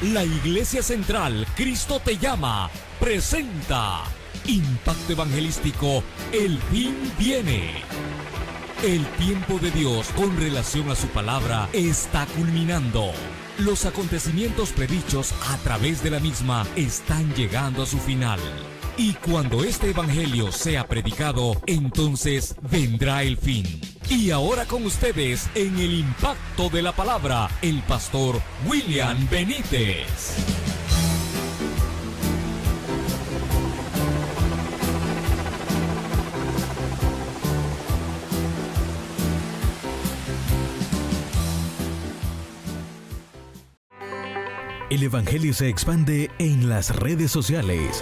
La Iglesia Central Cristo Te Llama presenta Impacto Evangelístico, el fin viene. El tiempo de Dios con relación a su palabra está culminando. Los acontecimientos predichos a través de la misma están llegando a su final. Y cuando este evangelio sea predicado, entonces vendrá el fin. Y ahora con ustedes, en el impacto de la palabra, el pastor William Benítez. El evangelio se expande en las redes sociales.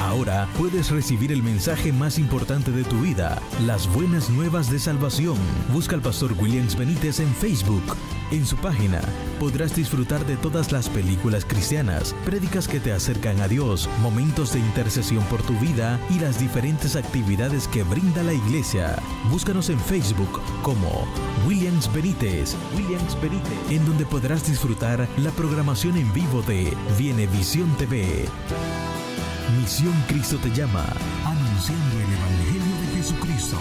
Ahora puedes recibir el mensaje más importante de tu vida, las buenas nuevas de salvación. Busca al pastor William Benítez en Facebook. En su página podrás disfrutar de todas las películas cristianas, prédicas que te acercan a Dios, momentos de intercesión por tu vida y las diferentes actividades que brinda la iglesia. Búscanos en Facebook como William Benítez, en donde podrás disfrutar la programación en vivo de Vienevisión TV. Misión Cristo Te Llama, anunciando el Evangelio de Jesucristo.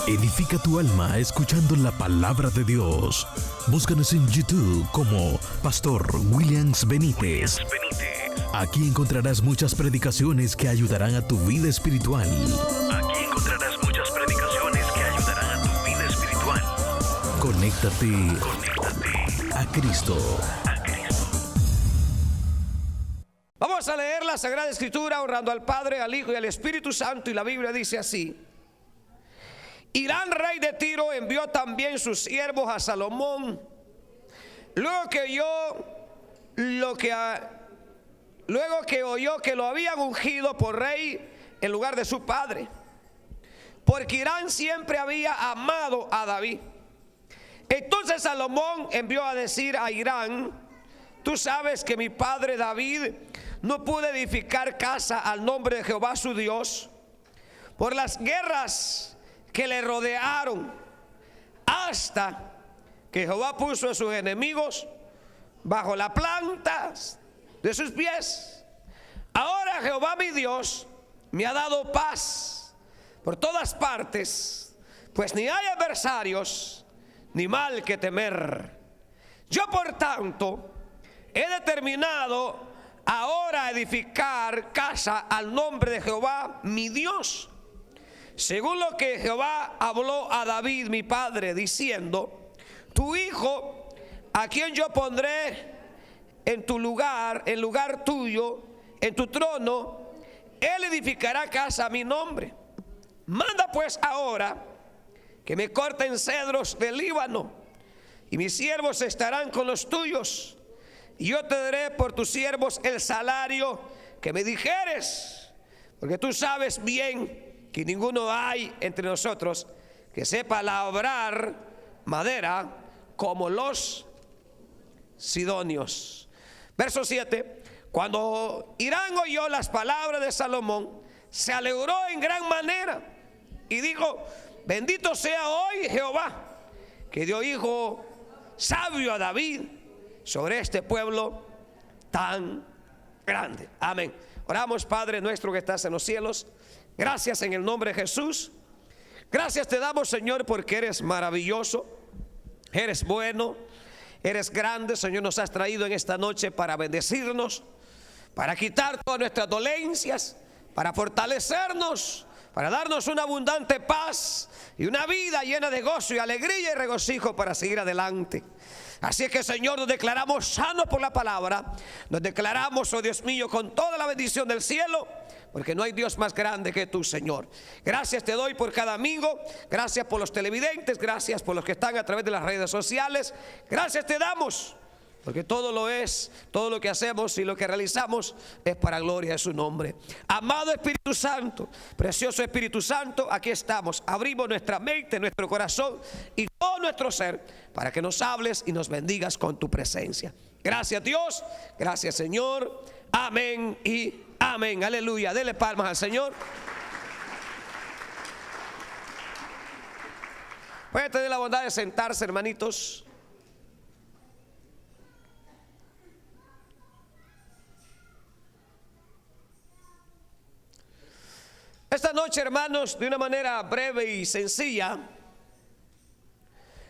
Edifica tu alma escuchando la palabra de Dios. Búscanos en YouTube como Pastor William Benítez. Aquí encontrarás muchas predicaciones que ayudarán a tu vida espiritual. Conéctate a Cristo. Vamos a leer la Sagrada Escritura honrando al Padre, al Hijo y al Espíritu Santo, y la Biblia dice así: Hiram, rey de Tiro, envió también sus siervos a Salomón, luego que oyó que lo habían ungido por rey en lugar de su padre, porque Hiram siempre había amado a David. Entonces Salomón envió a decir a Hiram: tú sabes que mi padre David no pudo edificar casa al nombre de Jehová su Dios por las guerras que le rodearon, hasta que Jehová puso a sus enemigos bajo la planta de sus pies. Ahora Jehová mi Dios me ha dado paz por todas partes, pues ni hay adversarios ni mal que temer. Yo por tanto he determinado ahora edificar casa al nombre de Jehová mi Dios, según lo que Jehová habló a David mi padre, diciendo: tu hijo, a quien yo pondré en tu lugar, en lugar tuyo, en tu trono, él edificará casa a mi nombre. Manda pues ahora que me corten cedros del Líbano, y mis siervos estarán con los tuyos, y yo te daré por tus siervos el salario que me dijeres, porque tú sabes bien que ninguno hay entre nosotros que sepa labrar madera como los sidonios. Verso 7. Cuando Hiram oyó las palabras de Salomón, se alegró en gran manera y dijo: bendito sea hoy Jehová, que dio hijo sabio a David sobre este pueblo tan grande. Amén. Oramos. Padre nuestro que estás en los cielos, gracias en el nombre de Jesús. Gracias te damos, Señor, porque eres maravilloso, eres bueno, eres grande. Señor, nos has traído en esta noche para bendecirnos, para quitar todas nuestras dolencias, para fortalecernos, para darnos una abundante paz y una vida llena de gozo y alegría y regocijo para seguir adelante. Así es que, Señor, nos declaramos sanos por la palabra. Nos declaramos, oh Dios mío, con toda la bendición del cielo, porque no hay Dios más grande que tú, Señor. Gracias te doy por cada amigo. Gracias por los televidentes. Gracias por los que están a través de las redes sociales. Gracias te damos, porque todo lo que hacemos y lo que realizamos es para gloria de su nombre. Amado Espíritu Santo, precioso Espíritu Santo, aquí estamos. Abrimos nuestra mente, nuestro corazón y todo nuestro ser para que nos hables y nos bendigas con tu presencia. Gracias, Dios. Gracias, Señor. Amén y amén. Aleluya. Dele palmas al Señor. Puede tener la bondad de sentarse, hermanitos. Esta noche, hermanos, de una manera breve y sencilla,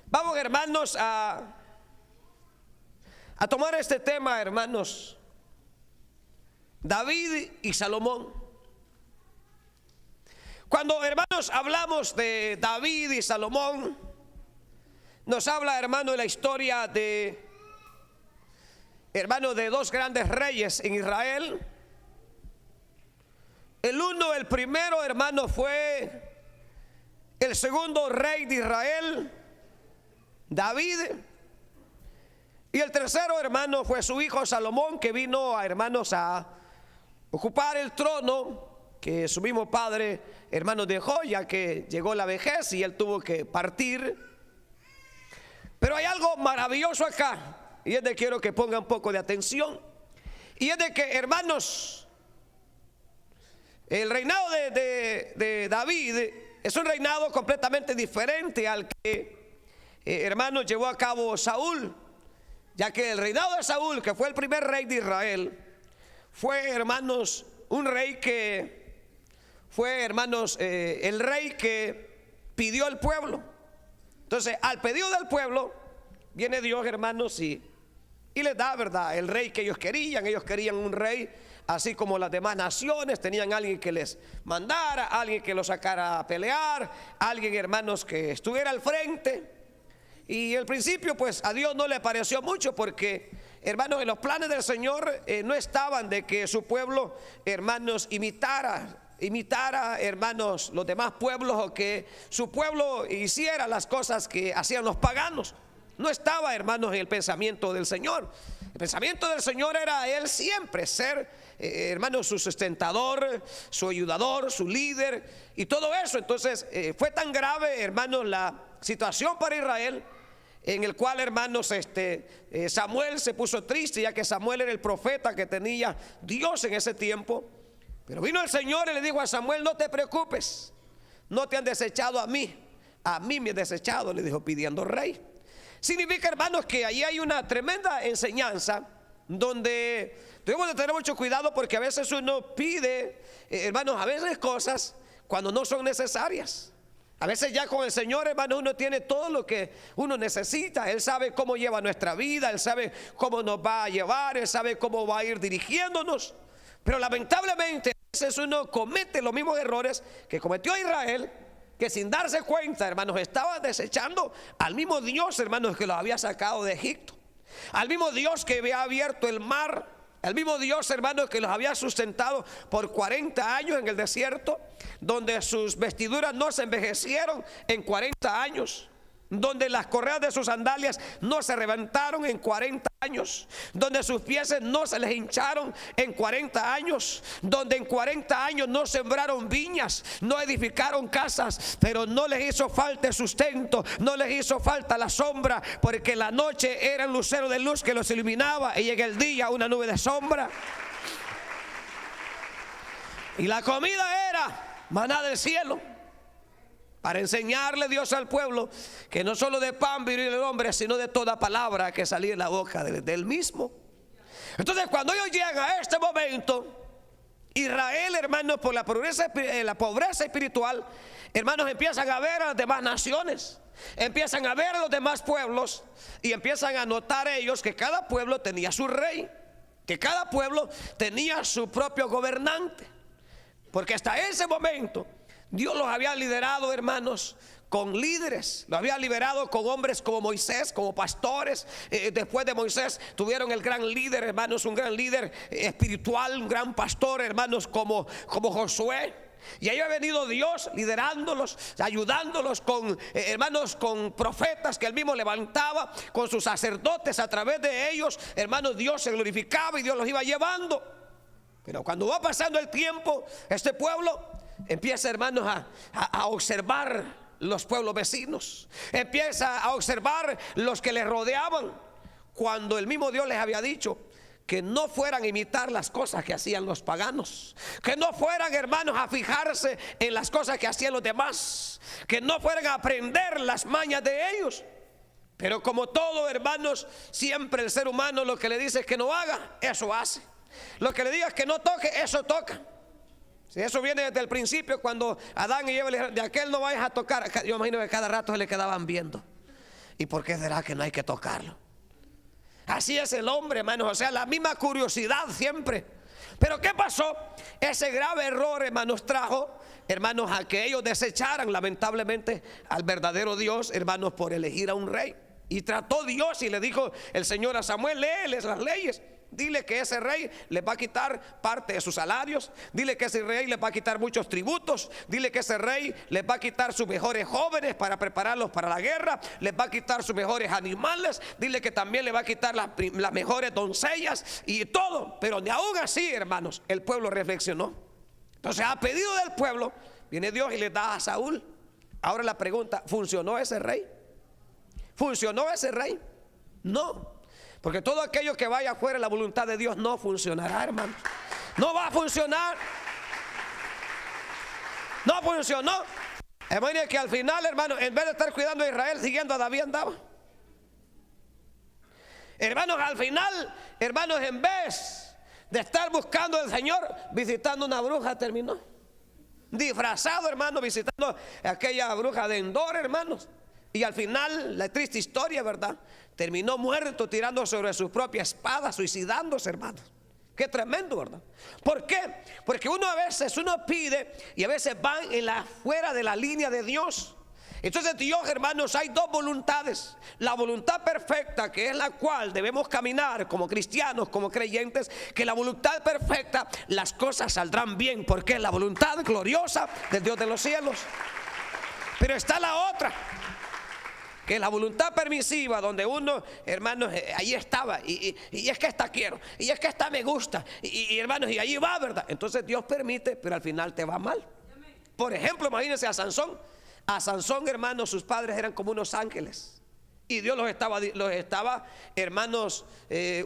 vamos, hermanos, a tomar este tema, hermanos, David y Salomón. Cuando, hermanos, hablamos de David y Salomón, nos habla, hermano, de la historia de, hermano, de dos grandes reyes en Israel. El primero, hermano, fue el segundo rey de Israel, David. Y el tercero, hermano, fue su hijo Salomón, que vino, hermanos, a ocupar el trono que su mismo padre, hermano, dejó, ya que llegó la vejez y él tuvo que partir. Pero hay algo maravilloso acá, y es de quiero que pongan un poco de atención. Y es de que, hermanos, el reinado de David es un reinado completamente diferente al que, hermanos, llevó a cabo Saúl, ya que el reinado de Saúl, que fue el primer rey de Israel, fue, hermanos, un rey que fue, hermanos, el rey que pidió el pueblo. Entonces, al pedido del pueblo, viene Dios, hermanos, y les da, verdad, el rey que ellos querían. Ellos querían un rey así como las demás naciones, tenían alguien que les mandara, alguien que los sacara a pelear, alguien, hermanos, que estuviera al frente. Y al principio, pues, a Dios no le pareció mucho, porque, hermanos, en los planes del Señor no estaban de que su pueblo, hermanos, imitara, hermanos, los demás pueblos, o que su pueblo hiciera las cosas que hacían los paganos. No estaba, hermanos, en el pensamiento del Señor. El pensamiento del Señor era Él siempre ser, hermanos, su sustentador, su ayudador, su líder y todo eso. Entonces fue tan grave, hermanos, la situación para Israel, en el cual, hermanos, Samuel se puso triste, ya que Samuel era el profeta que tenía Dios en ese tiempo. Pero vino el Señor y le dijo a Samuel: no te preocupes, no te han desechado a mí me han desechado, le dijo, pidiendo rey. Significa, hermanos, que ahí hay una tremenda enseñanza donde debemos de tener mucho cuidado, porque a veces uno pide, hermanos, a veces cosas cuando no son necesarias. A veces ya con el Señor, hermanos, uno tiene todo lo que uno necesita. Él sabe cómo lleva nuestra vida, Él sabe cómo nos va a llevar, Él sabe cómo va a ir dirigiéndonos. Pero lamentablemente a veces uno comete los mismos errores que cometió Israel, que sin darse cuenta, hermanos, estaba desechando al mismo Dios, hermanos, que los había sacado de Egipto, al mismo Dios que había abierto el mar, al mismo Dios, hermanos, que los había sustentado por 40 años en el desierto, donde sus vestiduras no se envejecieron en 40 años, donde las correas de sus sandalias no se reventaron en 40 años, donde sus pies no se les hincharon en 40 años, donde en 40 años no sembraron viñas, no edificaron casas, pero no les hizo falta el sustento, no les hizo falta la sombra, porque la noche era el lucero de luz que los iluminaba, y en el día una nube de sombra. Y la comida era maná del cielo, para enseñarle Dios al pueblo que no solo de pan vivirá el hombre, sino de toda palabra que salía de la boca del mismo. Entonces, cuando ellos llegan a este momento, Israel, hermanos, por la pobreza espiritual, hermanos, empiezan a ver a las demás naciones, empiezan a ver a los demás pueblos, y empiezan a notar ellos que cada pueblo tenía su rey, que cada pueblo tenía su propio gobernante, porque hasta ese momento Dios los había liderado, hermanos, con líderes. Los había liberado con hombres como Moisés, como pastores. Después de Moisés tuvieron el gran líder, hermanos, un gran líder espiritual, un gran pastor, hermanos, como Josué. Y ahí ha venido Dios liderándolos, ayudándolos con, hermanos, con profetas que él mismo levantaba, con sus sacerdotes. A través de ellos, hermanos, Dios se glorificaba y Dios los iba llevando. Pero cuando va pasando el tiempo, este pueblo empieza, hermanos, a observar los pueblos vecinos, empieza a observar los que les rodeaban, cuando el mismo Dios les había dicho que no fueran a imitar las cosas que hacían los paganos, que no fueran, hermanos, a fijarse en las cosas que hacían los demás, que no fueran a aprender las mañas de ellos. Pero como todo, hermanos, siempre el ser humano lo que le dice es que no haga, eso hace. Lo que le digas que no toque, eso toca. Si eso viene desde el principio, cuando Adán y Eva le dijeron, de aquel no vayas a tocar. Yo imagino que cada rato se le quedaban viendo. ¿Y por qué será que no hay que tocarlo? Así es el hombre, hermanos, o sea, la misma curiosidad siempre. Pero ¿qué pasó? Ese grave error, hermanos, trajo, hermanos, a que ellos desecharan lamentablemente al verdadero Dios, hermanos, por elegir a un rey. Y trató Dios y le dijo el Señor a Samuel, léeles las leyes. Dile que ese rey les va a quitar parte de sus salarios. Dile que ese rey les va a quitar muchos tributos. Dile que ese rey les va a quitar sus mejores jóvenes para prepararlos para la guerra. Les va a quitar sus mejores animales. Dile que también le va a quitar las mejores doncellas y todo. Pero ni aún así, hermanos, el pueblo reflexionó. Entonces, a pedido del pueblo, viene Dios y le da a Saúl. Ahora la pregunta, ¿funcionó ese rey? ¿Funcionó ese rey? No. Porque todo aquello que vaya fuera de la voluntad de Dios no funcionará, hermano. No va a funcionar. No funcionó. Imagínense que al final, hermano, en vez de estar cuidando a Israel, siguiendo a David andaba. Hermanos, al final, hermanos, en vez de estar buscando al Señor, visitando una bruja, terminó disfrazado, hermano, visitando a aquella bruja de Endor, hermanos. Y al final, la triste historia, ¿verdad? Terminó muerto, tirando sobre su propia espada, suicidándose, hermanos. Qué tremendo, ¿verdad? ¿Por qué? Porque a veces pide y a veces van fuera de la línea de Dios. Entonces Dios, hermanos, hay dos voluntades. La voluntad perfecta, que es la cual debemos caminar como cristianos, como creyentes. Que la voluntad perfecta, las cosas saldrán bien, porque es la voluntad gloriosa del Dios de los cielos. Pero está la otra, que es la voluntad permisiva, donde uno, hermanos, ahí estaba, y es que esta quiero, y es que esta me gusta, y hermanos, y ahí va, ¿verdad? Entonces Dios permite, pero al final te va mal. Por ejemplo, imagínense a Sansón. A Sansón, hermanos, sus padres eran como unos ángeles, y Dios los estaba, hermanos,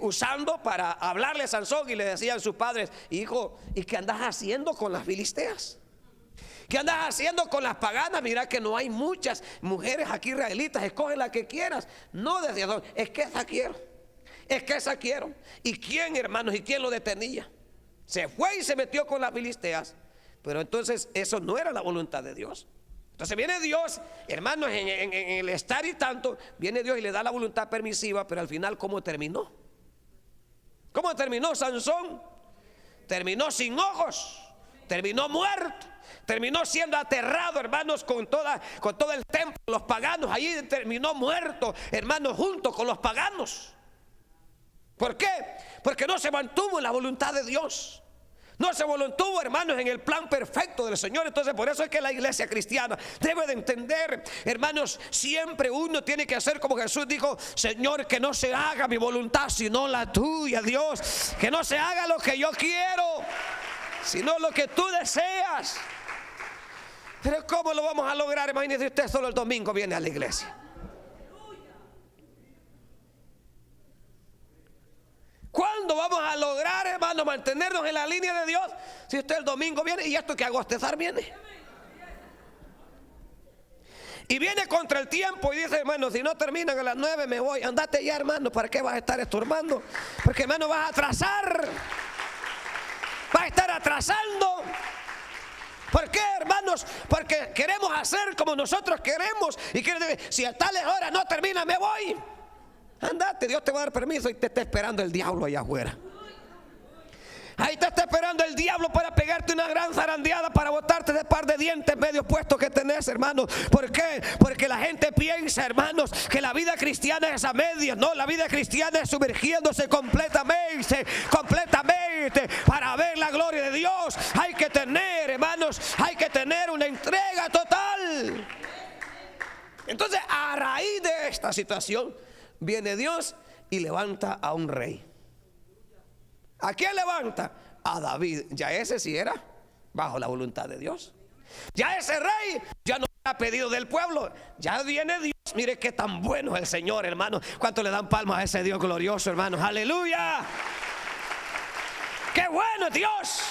usando para hablarle a Sansón. Y le decían sus padres, hijo, ¿y qué andas haciendo con las filisteas? ¿Qué andas haciendo con las paganas? Mira que no hay muchas mujeres aquí israelitas, escoge la que quieras. No, decía Dios, es que esa quiero, es que esa quiero. ¿Y quién, hermanos? ¿Y quién lo detenía? Se fue y se metió con las filisteas. Pero entonces eso no era la voluntad de Dios. Entonces viene Dios, hermanos, en el estar y tanto, viene Dios y le da la voluntad permisiva. Pero al final, ¿cómo terminó? ¿Cómo terminó Sansón? Terminó sin ojos, terminó muerto. Terminó siendo aterrado, hermanos, con todo el templo, los paganos. Allí terminó muerto, hermanos, junto con los paganos. ¿Por qué? Porque no se mantuvo en la voluntad de Dios. No se mantuvo, hermanos, en el plan perfecto del Señor. Entonces, por eso es que la iglesia cristiana debe de entender, hermanos, siempre uno tiene que hacer como Jesús dijo: Señor, que no se haga mi voluntad sino la tuya, Dios. Que no se haga lo que yo quiero, sino lo que tú deseas. Pero ¿cómo lo vamos a lograr? Imagínese usted, solo el domingo viene a la iglesia. ¿Cuándo vamos a lograr, hermano, mantenernos en la línea de Dios? Si usted el domingo viene y esto que agostezar viene. Y viene contra el tiempo y dice, hermano, si no terminan a las 9 me voy. Andate ya, hermano, ¿para qué vas a estar estorbando? Porque, hermano, vas a atrasar. Vas a estar atrasando. ¿Por qué, hermanos? Porque queremos hacer como nosotros queremos. Y si a tales horas no termina, me voy. Andate, Dios te va a dar permiso y te está esperando el diablo allá afuera. Ahí te está esperando el diablo para pegarte una gran zarandeada, para botarte de par de dientes medio puestos que tenés, hermanos. ¿Por qué? Porque la gente piensa, hermanos, que la vida cristiana es a medias. No, la vida cristiana es sumergiéndose completamente para ver la gloria de Dios. Hay que tener, hermanos, hay que tener una entrega total. Entonces, a raíz de esta situación, viene Dios y levanta a un rey. ¿A quién levanta? A David. Ya ese sí era bajo la voluntad de Dios. Ya ese rey ya no era pedido del pueblo. Ya viene Dios. Mire qué tan bueno es el Señor, hermano. ¿Cuánto le dan palmas a ese Dios glorioso, hermanos? Aleluya. ¡Qué bueno es Dios!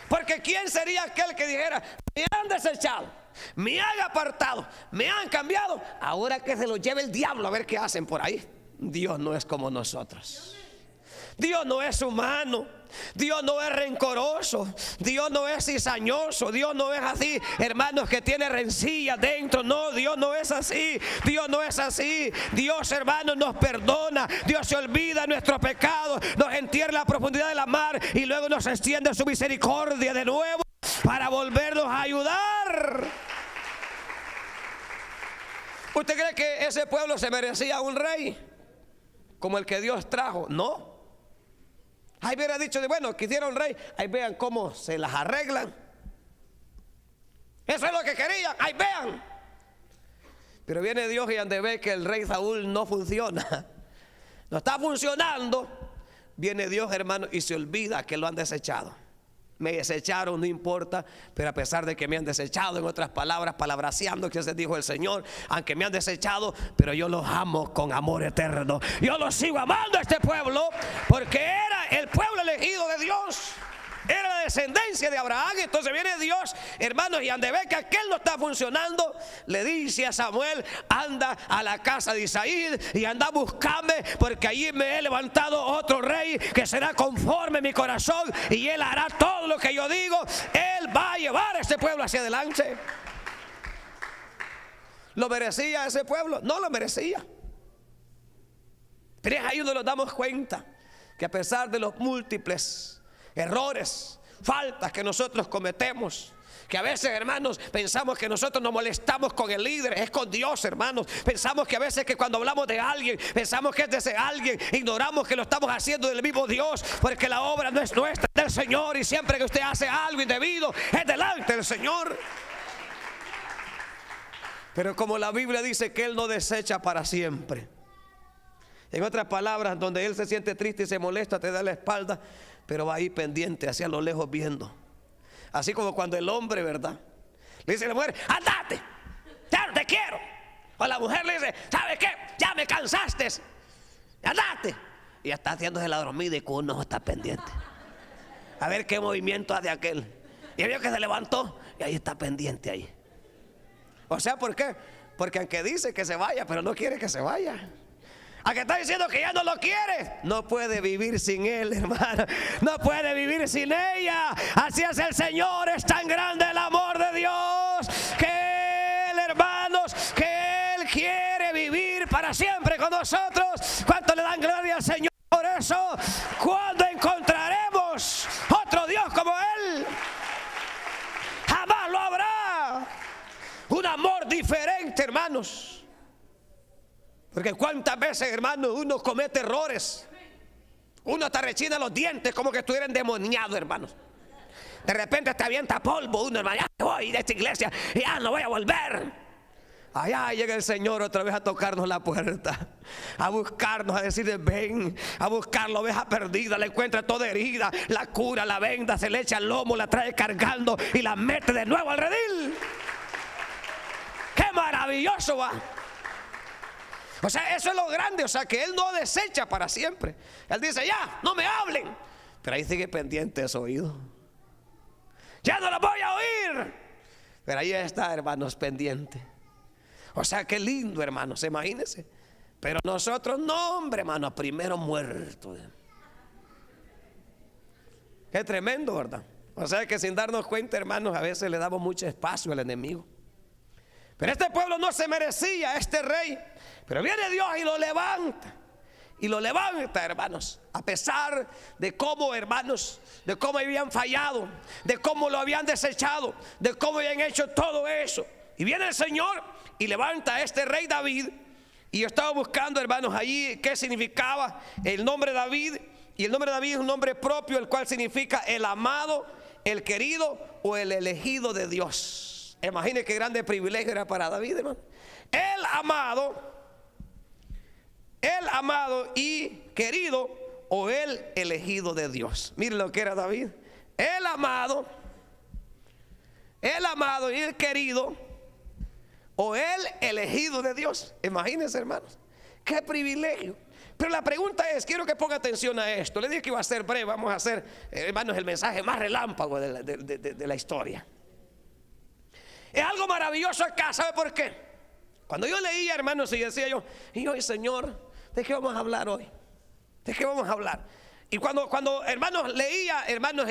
Porque ¿quién sería aquel que dijera: me han desechado, me han apartado, me han cambiado, ahora que se lo lleve el diablo a ver qué hacen por ahí? Dios no es como nosotros. Dios no es humano. Dios no es rencoroso. Dios no es cizañoso. Dios no es así, hermanos, que tiene rencilla dentro. No, Dios no es así. Dios no es así. Dios, hermanos, nos perdona. Dios se olvida de nuestros pecados, nos entierra en la profundidad de la mar y luego nos extiende su misericordia de nuevo para volvernos a ayudar. ¿Usted cree que ese pueblo se merecía un rey como el que Dios trajo? No. Ahí hubiera dicho, bueno, quisieron rey, ahí vean cómo se las arreglan. Eso es lo que querían, ahí vean. Pero viene Dios y donde ve que el rey Saúl no funciona, no está funcionando, viene Dios, hermano, y se olvida que lo han desechado. Me desecharon, no importa, pero a pesar de que me han desechado, en otras palabras, palabraseando, que se dijo el Señor, aunque me han desechado, pero yo los amo con amor eterno. Yo los sigo amando a este pueblo, porque era el pueblo elegido de Dios, era la descendencia de Abraham. Entonces viene Dios, hermanos, y donde ve que aquel no está funcionando, le dice a Samuel: anda a la casa de Isaí y anda a buscarme, porque allí me he levantado otro rey que será conforme a mi corazón, y él hará todo lo que yo digo. Él va a llevar a este pueblo hacia adelante. ¿Lo merecía ese pueblo? No lo merecía. Pero es ahí donde nos damos cuenta que a pesar de los múltiples errores, faltas que nosotros cometemos, que a veces, hermanos, pensamos que nosotros nos molestamos con el líder, es con Dios, hermanos. Pensamos que a veces, que cuando hablamos de alguien, pensamos que es de ese alguien, ignoramos que lo estamos haciendo del mismo Dios, porque la obra no es nuestra, es del Señor, y siempre que usted hace algo indebido, es delante del Señor. Pero como la Biblia dice que Él no desecha para siempre, en otras palabras, donde Él se siente triste y se molesta, te da la espalda, pero va ahí pendiente, hacia lo lejos viendo. Así como cuando el hombre, ¿verdad?, le dice a la mujer: andate, ya no te quiero. O la mujer le dice: ¿sabe qué? Ya me cansaste, andate. Y ya está haciéndose la dormida y con un ojo está pendiente a ver qué movimiento hace aquel. Y vio que se levantó y ahí está pendiente ahí. O sea, ¿por qué? Porque aunque dice que se vaya, pero no quiere que se vaya. ¿A qué está diciendo que ya no lo quiere? No puede vivir sin él, hermano. No puede vivir sin ella. Así es el Señor. Es tan grande el amor de Dios que Él, hermanos, que Él quiere vivir para siempre con nosotros. ¿Cuánto le dan gloria al Señor por eso? ¿Cuándo encontraremos otro Dios como Él? Jamás lo habrá. Un amor diferente, hermanos. Porque cuántas veces, hermano, uno comete errores. Uno hasta rechina los dientes como que estuviera endemoniado, hermanos. De repente te avienta polvo uno, hermano: ya voy de esta iglesia y ya no voy a volver. Allá llega el Señor otra vez a tocarnos la puerta, a buscarnos, a decirle: ven, a buscar la oveja perdida. La encuentra toda herida, la cura, la venda, se le echa al lomo, la trae cargando y la mete de nuevo al redil. ¡Qué maravilloso va! O sea, eso es lo grande. O sea, que Él no desecha para siempre. Él dice: ya, no me hablen. Pero ahí sigue pendiente de su oído. Ya no lo voy a oír. Pero ahí está, hermanos, pendiente. O sea, qué lindo, hermanos, imagínense. Pero nosotros, no, hombre, hermano, primero muertos. Qué tremendo, ¿verdad? O sea, que sin darnos cuenta, hermanos, a veces le damos mucho espacio al enemigo. Pero este pueblo no se merecía a este rey. Pero viene Dios y lo levanta. Y lo levanta, hermanos. A pesar de cómo, hermanos, de cómo habían fallado, de cómo lo habían desechado, de cómo habían hecho todo eso. Y viene el Señor y levanta a este rey David. Y yo estaba buscando, hermanos, allí qué significaba el nombre David. Y el nombre David es un nombre propio, el cual significa el amado, el querido o el elegido de Dios. Imagine qué grande privilegio era para David, hermano. El amado y querido o el elegido de Dios. Miren lo que era David. El amado y el querido o el elegido de Dios. Imagínense, hermanos, qué privilegio. Pero la pregunta es, quiero que ponga atención a esto. Le dije que iba a ser breve, vamos a hacer, hermanos, el mensaje más relámpago de la historia. Es algo maravilloso acá, ¿sabe por qué? Cuando yo leía, hermanos, y decía yo, y hoy, Señor, ¿de qué vamos a hablar hoy? ¿De qué vamos a hablar? Y cuando hermanos, leía, hermanos,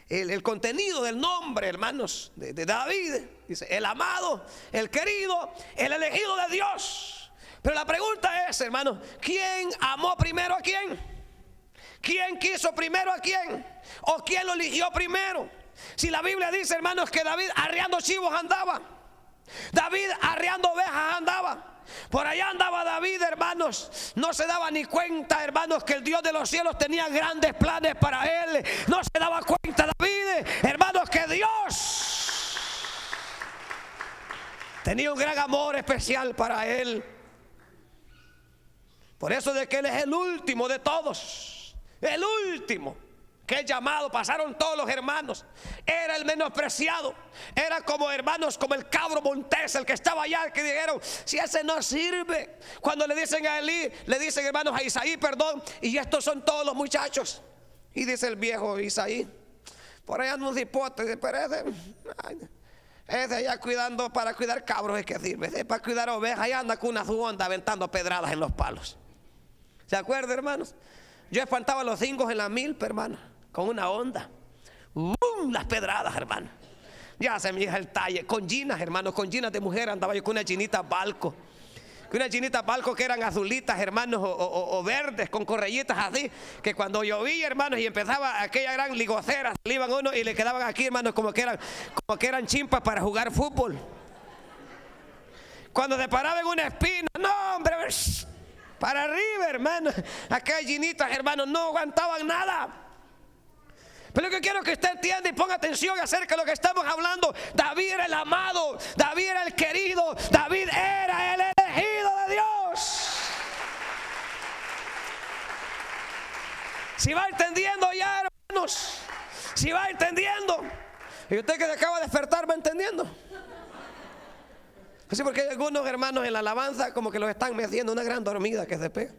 el contenido del nombre, hermanos, de David, dice, el amado, el querido, el elegido de Dios. Pero la pregunta es, hermanos, ¿quién amó primero a quién? ¿Quién quiso primero a quién? ¿O quién lo eligió primero? Si la Biblia dice, hermanos, que David arreando chivos andaba, David arreando ovejas andaba, por allá andaba David, hermanos, no se daba ni cuenta, hermanos, que el Dios de los cielos tenía grandes planes para él. No se daba cuenta David, hermanos, que Dios tenía un gran amor especial para él. Por eso de que él es el último de todos, el último que es llamado. Pasaron todos los hermanos, era el menospreciado, era como, hermanos, como el cabro montés, el que estaba allá, que dijeron, si ese no sirve. Cuando le dicen a Elí, le dicen, hermanos, a Isaí, perdón, y estos son todos los muchachos. Y dice el viejo Isaí, por allá anda un cipote, pero ese allá cuidando, para cuidar cabros es que sirve, ese para cuidar ovejas, allá anda con una onda aventando pedradas en los palos. ¿Se acuerdan, hermanos? Yo espantaba a los cingos en la milpa, hermano, con una onda. Las pedradas, hermano. Ya se me llega el talle. Con ginas, hermano, con ginas de mujer andaba yo con una chinita balco. Con una chinita balco que eran azulitas, hermanos, o verdes, con correllitas así. Que cuando llovía, hermanos, y empezaba aquella gran ligocera, le iban uno y le quedaban aquí, hermanos, como que eran chimpas para jugar fútbol. Cuando se paraba en una espina, no, hombre, para arriba, hermano. Aquellas ginitas, hermanos, no aguantaban nada. Pero lo que quiero que usted entienda y ponga atención acerca de lo que estamos hablando. David era el amado, David era el querido, David era el elegido de Dios. Si va entendiendo ya, hermanos, si va entendiendo. Y usted que se acaba de despertar, ¿va entendiendo? Así porque hay algunos hermanos en la alabanza como que los están metiendo una gran dormida que se pega.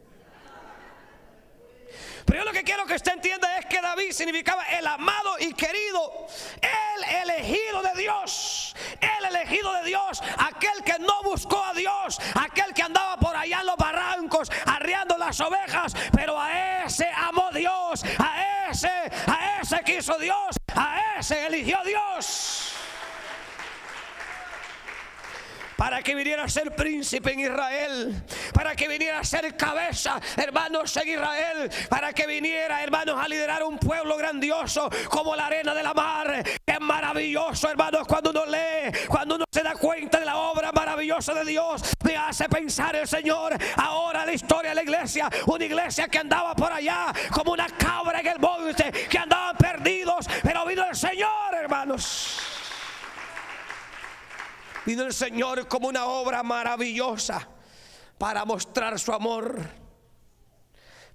Pero yo lo que quiero que usted entienda es que David significaba el amado y querido, el elegido de Dios, el elegido de Dios, aquel que no buscó a Dios, aquel que andaba por allá en los barrancos arriando las ovejas, pero a ese amó Dios, a ese quiso Dios, a ese eligió Dios. Para que viniera a ser príncipe en Israel, para que viniera a ser cabeza, hermanos, en Israel, para que viniera, hermanos, a liderar un pueblo grandioso como la arena de la mar. Es maravilloso, hermanos, cuando uno lee, cuando uno se da cuenta de la obra maravillosa de Dios. Me hace pensar el Señor ahora la historia de la iglesia, una iglesia que andaba por allá como una cabra en el monte, que andaban perdidos, pero vino el Señor, hermanos. Vino el Señor como una obra maravillosa para mostrar su amor,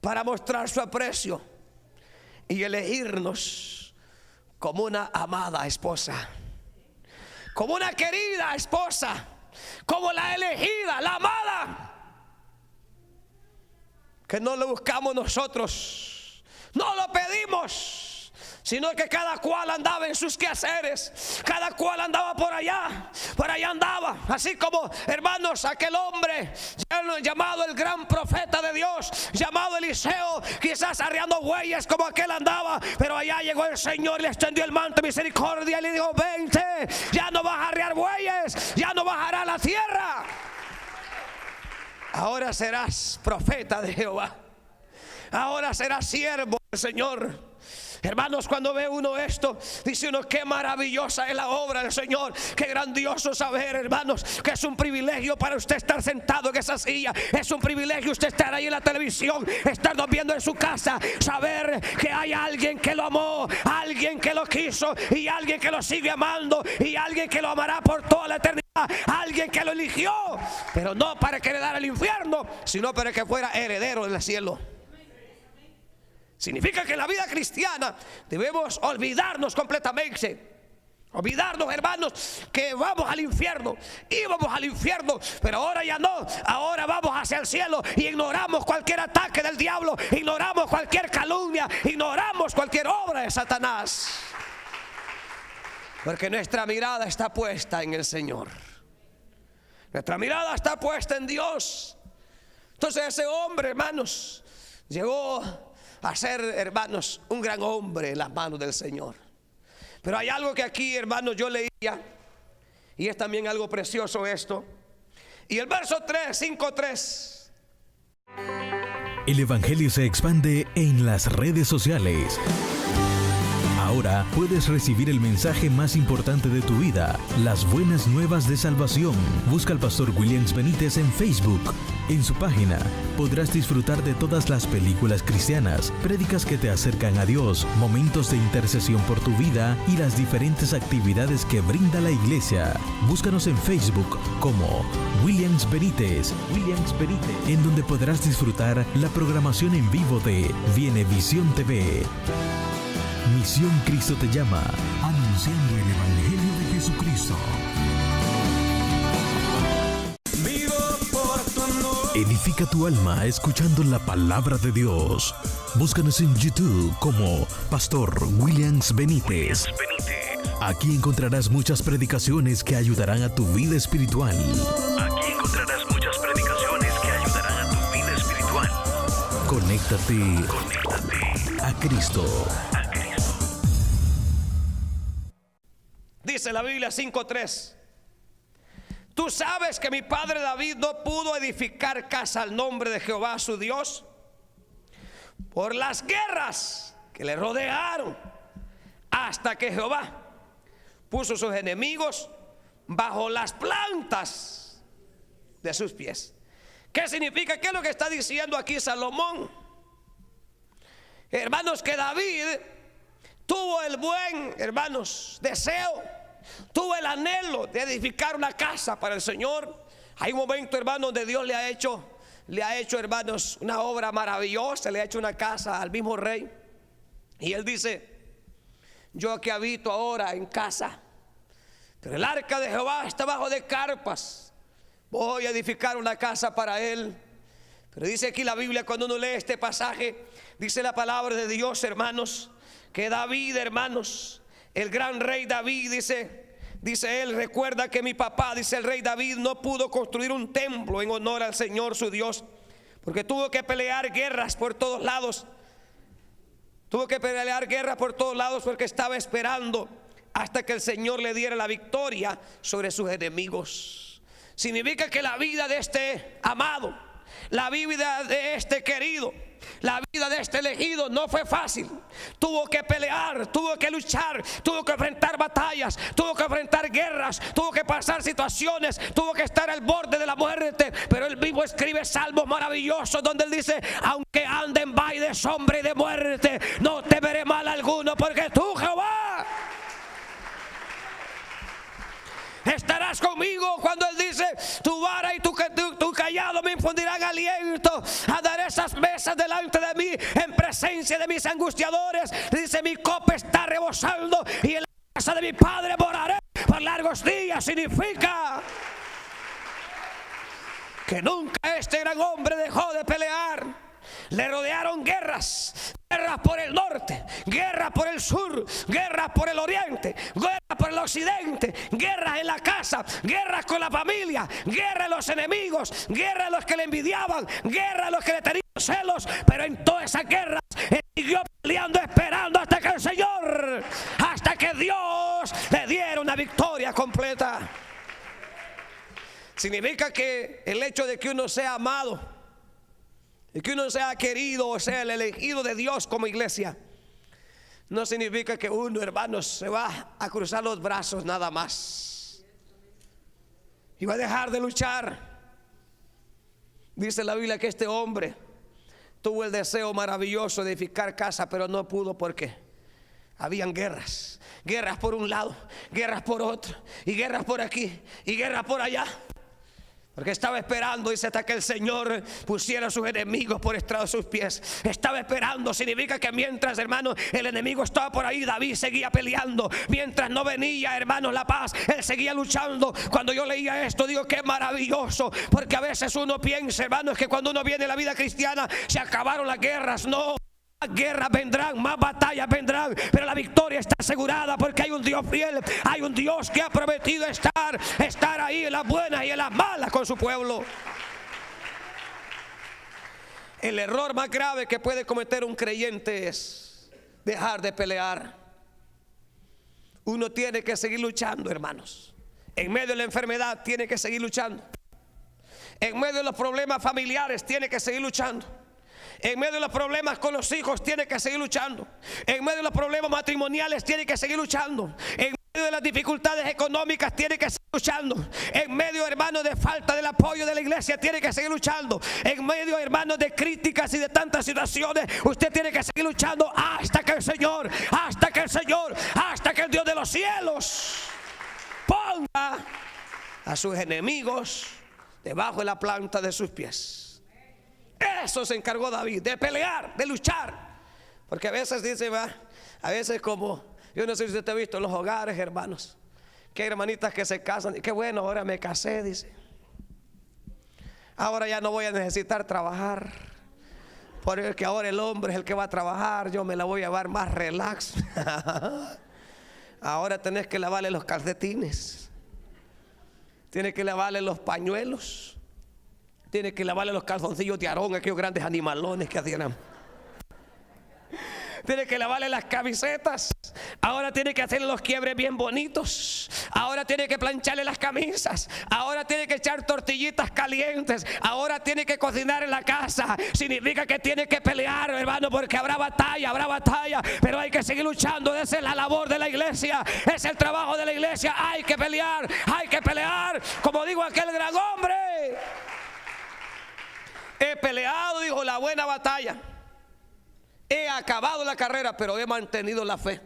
para mostrar su aprecio y elegirnos como una amada esposa, como una querida esposa, como la elegida, la amada, que no lo buscamos nosotros, no lo pedimos, sino que cada cual andaba en sus quehaceres, cada cual andaba por allá andaba, así como, hermanos, aquel hombre llamado el gran profeta de Dios, llamado Eliseo, quizás arreando bueyes como aquel andaba, pero allá llegó el Señor y le extendió el manto de misericordia y le dijo, vente, ya no vas a arrear bueyes, ya no vas a arar la tierra, ahora serás profeta de Jehová, ahora serás siervo del Señor. Hermanos, cuando ve uno esto, dice uno, qué maravillosa es la obra del Señor, qué grandioso saber, hermanos, que es un privilegio para usted estar sentado en esa silla, es un privilegio usted estar ahí en la televisión, estarnos viendo en su casa, saber que hay alguien que lo amó, alguien que lo quiso y alguien que lo sigue amando y alguien que lo amará por toda la eternidad, alguien que lo eligió, pero no para que heredara el infierno, sino para que fuera heredero del cielo. Significa que en la vida cristiana debemos olvidarnos completamente Olvidarnos, hermanos, que vamos al infierno. Íbamos al infierno, pero ahora ya no. Ahora vamos hacia el cielo y ignoramos cualquier ataque del diablo, ignoramos cualquier calumnia, ignoramos cualquier obra de Satanás, porque nuestra mirada está puesta en el Señor. Nuestra mirada está puesta en Dios. Entonces ese hombre, hermanos, llegó a ser, hermanos, un gran hombre en las manos del Señor. Pero hay algo que aquí, hermanos, yo leía, y es también algo precioso esto. Y el verso 5:3. El Evangelio se expande en las redes sociales. Ahora puedes recibir el mensaje más importante de tu vida, las buenas nuevas de salvación. Busca al pastor Williams Benítez en Facebook. En su página podrás disfrutar de todas las películas cristianas, prédicas que te acercan a Dios, momentos de intercesión por tu vida y las diferentes actividades que brinda la iglesia. Búscanos en Facebook como Williams Benítez, en donde podrás disfrutar la programación en vivo de Vienevisión TV. Misión Cristo te llama, anunciando el Evangelio de Jesucristo. Edifica tu alma escuchando la palabra de Dios. Búscanos en YouTube como Pastor Williams Benítez. Aquí encontrarás muchas predicaciones que ayudarán a tu vida espiritual. Conéctate a Cristo. Dice la Biblia 5:3. Tú sabes que mi padre David no pudo edificar casa al nombre de Jehová su Dios por las guerras que le rodearon, hasta que Jehová puso sus enemigos bajo las plantas de sus pies. ¿Qué significa? ¿Qué es lo que está diciendo aquí Salomón? Hermanos, que David tuvo el buen, hermanos, deseo, tuvo el anhelo de edificar una casa para el Señor. Hay un momento, hermanos, donde Dios le ha hecho, hermanos, una obra maravillosa. Le ha hecho una casa al mismo rey. Y él dice: yo que habito ahora en casa, pero el arca de Jehová está bajo de carpas. Voy a edificar una casa para él. Pero dice aquí la Biblia, cuando uno lee este pasaje, dice la palabra de Dios, hermanos, que David, hermanos, el gran rey David, dice él, recuerda que mi papá, dice el rey David, no pudo construir un templo en honor al Señor su Dios, porque tuvo que pelear guerras por todos lados. Tuvo que pelear guerras por todos lados porque estaba esperando hasta que el Señor le diera la victoria sobre sus enemigos. Significa que la vida de este amado, la vida de este querido, la vida de este elegido no fue fácil. Tuvo que pelear, tuvo que luchar, tuvo que enfrentar batallas, tuvo que enfrentar guerras, tuvo que pasar situaciones, tuvo que estar al borde de la muerte. Pero él mismo escribe salmos maravillosos donde él dice: aunque ande en valle de sombra y de muerte, no temeré mal alguno, porque tú, Jehová, estarás conmigo. Cuando él dice: tu vara y tu cayado me infundirán aliento, andaré esas mesas delante de mí en presencia de mis angustiadores. Dice: mi copa está rebosando y en la casa de mi padre moraré por largos días. Significa que nunca este gran hombre dejó de pelear. Le rodearon guerras, guerras por el norte, guerras por el sur, guerras por el oriente, guerras por el occidente, guerras en la casa, guerras con la familia, guerras en los enemigos, guerras en los que le envidiaban, guerras en los que le tenían celos. Pero en todas esas guerras él siguió peleando, esperando hasta que el Señor, hasta que Dios le diera una victoria completa. Significa que el hecho de que uno sea amado y que uno sea querido, o sea el elegido de Dios como iglesia, no significa que uno, hermanos, se va a cruzar los brazos nada más y va a dejar de luchar. Dice la Biblia que este hombre tuvo el deseo maravilloso de edificar casa, pero no pudo porque habían guerras. Guerras por un lado, guerras por otro, y guerras por aquí, y guerras por allá. Porque estaba esperando, dice, hasta que el Señor pusiera a sus enemigos por estrado de sus pies. Estaba esperando, significa que mientras, hermanos, el enemigo estaba por ahí, David seguía peleando. Mientras no venía, hermanos, la paz, él seguía luchando. Cuando yo leía esto, digo, qué maravilloso. Porque a veces uno piensa, hermanos, que cuando uno viene a la vida cristiana se acabaron las guerras. No. Más guerras vendrán, más batallas vendrán, pero la victoria está asegurada porque hay un Dios fiel, hay un Dios que ha prometido estar ahí en las buenas y en las malas con su pueblo. El error más grave que puede cometer un creyente es dejar de pelear. Uno tiene que seguir luchando, hermanos. En medio de la enfermedad tiene que seguir luchando. En medio de los problemas familiares tiene que seguir luchando. En medio de los problemas con los hijos tiene que seguir luchando. En medio de los problemas matrimoniales tiene que seguir luchando. En medio de las dificultades económicas tiene que seguir luchando. En medio, hermanos, de falta del apoyo de la iglesia tiene que seguir luchando. En medio, hermanos, de críticas y de tantas situaciones, usted tiene que seguir luchando hasta que el Señor, hasta que el Dios de los cielos ponga a sus enemigos debajo de la planta de sus pies. Eso se encargó David, de pelear, de luchar. Porque a veces dice, a veces como, yo no sé si usted ha visto en los hogares, hermanos, que hay hermanitas que se casan, y qué bueno, ahora me casé, dice. Ahora ya no voy a necesitar trabajar, porque ahora el hombre es el que va a trabajar, yo me la voy a llevar más relax. Ahora tenés que lavarle los calcetines, tienes que lavarle los pañuelos, tiene que lavarle los calzoncillos de Aarón, aquellos grandes animalones que hacían. Tiene que lavarle las camisetas. Ahora tiene que hacerle los quiebres bien bonitos. Ahora tiene que plancharle las camisas. Ahora tiene que echar tortillitas calientes. Ahora tiene que cocinar en la casa. Significa que tiene que pelear, hermano, porque habrá batalla. Pero hay que seguir luchando. Esa es la labor de la iglesia. Es el trabajo de la iglesia. Hay que pelear. Como digo aquel gran hombre. He peleado, dijo, la buena batalla. He acabado la carrera, pero he mantenido la fe.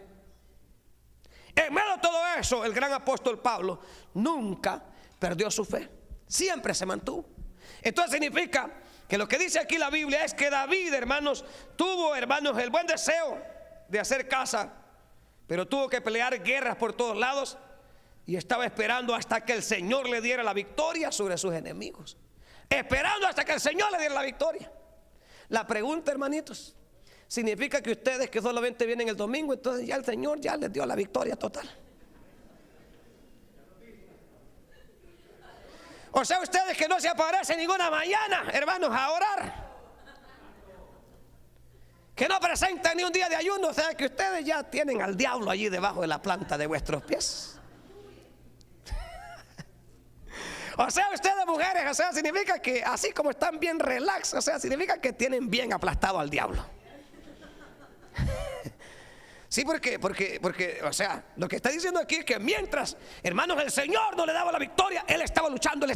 En medio de todo eso, el gran apóstol Pablo nunca perdió su fe. Siempre se mantuvo. Entonces significa que lo que dice aquí la Biblia es que David, hermanos, tuvo, hermanos, el buen deseo de hacer casa, pero tuvo que pelear guerras por todos lados y estaba esperando hasta que el Señor le diera la victoria sobre sus enemigos. Esperando hasta que el Señor le diera la victoria. La pregunta, hermanitos, significa que ustedes que solamente vienen el domingo, entonces ya el Señor ya les dio la victoria total. O sea, ustedes que no se aparecen ninguna mañana, hermanos, a orar, que no presentan ni un día de ayuno, o sea que ustedes ya tienen al diablo allí debajo de la planta de vuestros pies. O sea, ustedes mujeres, o sea, significa que así como están bien relax, o sea, significa que tienen bien aplastado al diablo. Sí, porque, o sea, lo que está diciendo aquí es que mientras, hermanos, el Señor no le daba la victoria, él estaba luchando,